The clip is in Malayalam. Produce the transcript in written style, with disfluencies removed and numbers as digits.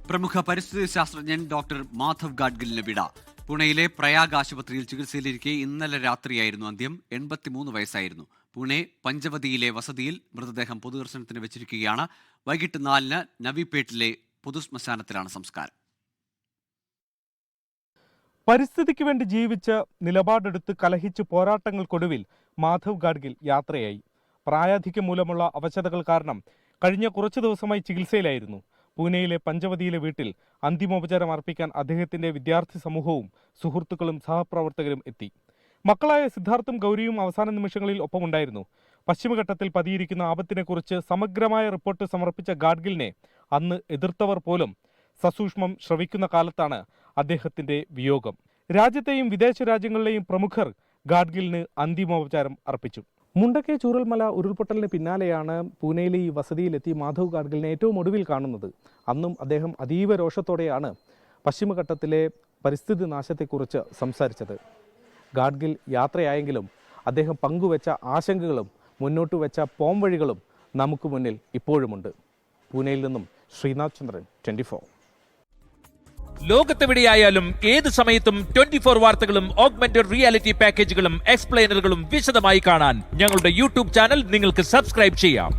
പ്രമുഖ പരിസ്ഥിതി ശാസ്ത്രജ്ഞൻ ഡോക്ടർ മാധവ് ഗാഡ്ഗിലിന് വിട. പുണെയിലെ പ്രയാഗ് ആശുപത്രിയിൽ ചികിത്സയിലിരിക്കെ ഇന്നലെ രാത്രിയായിരുന്നു അന്ത്യം. 83 വയസ്സായിരുന്നു. പുണെ പഞ്ചവതിയിലെ വസതിയിൽ മൃതദേഹം പൊതുദർശനത്തിന് വെച്ചിരിക്കുകയാണ്. വൈകിട്ട് 4-ന് നവിപേട്ടിലെ പൊതുശ്മശാനത്തിലാണ് സംസ്കാരം. പരിസ്ഥിതിക്ക് വേണ്ടി ജീവിച്ച് നിലപാടെടുത്ത് കലഹിച്ച് പോരാട്ടങ്ങൾക്കൊടുവിൽ മാധവ് ഗാഡ്ഗിൽ യാത്രയായി. പ്രായാധിക്യം മൂലമുള്ള അവശതകൾ കാരണം കഴിഞ്ഞ കുറച്ചു ദിവസമായി ചികിത്സയിലായിരുന്നു. പൂനെയിലെ പഞ്ചവതിയിലെ വീട്ടിൽ അന്തിമോപചാരം അർപ്പിക്കാൻ അദ്ദേഹത്തിന്റെ വിദ്യാർത്ഥി സമൂഹവും സുഹൃത്തുക്കളും സഹപ്രവർത്തകരും എത്തി. മക്കളായ സിദ്ധാർത്ഥും ഗൗരിയും അവസാന നിമിഷങ്ങളിൽ ഒപ്പമുണ്ടായിരുന്നു. പശ്ചിമഘട്ടത്തിൽ പതിയിരിക്കുന്ന ആപത്തിനെക്കുറിച്ച് സമഗ്രമായ റിപ്പോർട്ട് സമർപ്പിച്ച ഗാഡ്ഗിലിനെ അന്ന് എതിർത്തവർ പോലും സസൂക്ഷ്മം ശ്രവിക്കുന്ന കാലത്താണ് അദ്ദേഹത്തിന്റെ വിയോഗം. രാജ്യത്തെയും വിദേശ രാജ്യങ്ങളിലെയും പ്രമുഖർ ഗാഡ്ഗിലിന് അന്തിമോപചാരം അർപ്പിച്ചു. മുണ്ടക്കെ ചൂരൽമല ഉരുൾപൊട്ടലിന് പിന്നാലെയാണ് പൂനെയിലെ ഈ വസതിയിലെത്തി മാധവ് ഗാഡ്ഗിലിനെ ഏറ്റവും ഒടുവിൽ കാണുന്നത്. അന്നും അദ്ദേഹം അതീവ രോഷത്തോടെയാണ് പശ്ചിമഘട്ടത്തിലെ പരിസ്ഥിതി നാശത്തെക്കുറിച്ച് സംസാരിച്ചത്. ഗാഡ്ഗിൽ യാത്രയായെങ്കിലും അദ്ദേഹം പങ്കുവെച്ച ആശങ്കകളും മുന്നോട്ട് വെച്ച പോംവഴികളും നമുക്ക് മുന്നിൽ ഇപ്പോഴുമുണ്ട്. പൂനെയിൽ നിന്നും ശ്രീനാഥ് ചന്ദ്രൻ, 24. ലോകത്തെവിടെയായാലും ഏത് സമയത്തും 24 വാർത്തകളും ഓഗ്മെന്റഡ് റിയാലിറ്റി പാക്കേജുകളും എക്സ്പ്ലെയിനറുകളും വിശദമായി കാണാൻ ഞങ്ങളുടെ യൂട്യൂബ് ചാനൽ നിങ്ങൾക്ക് സബ്സ്ക്രൈബ് ചെയ്യാം.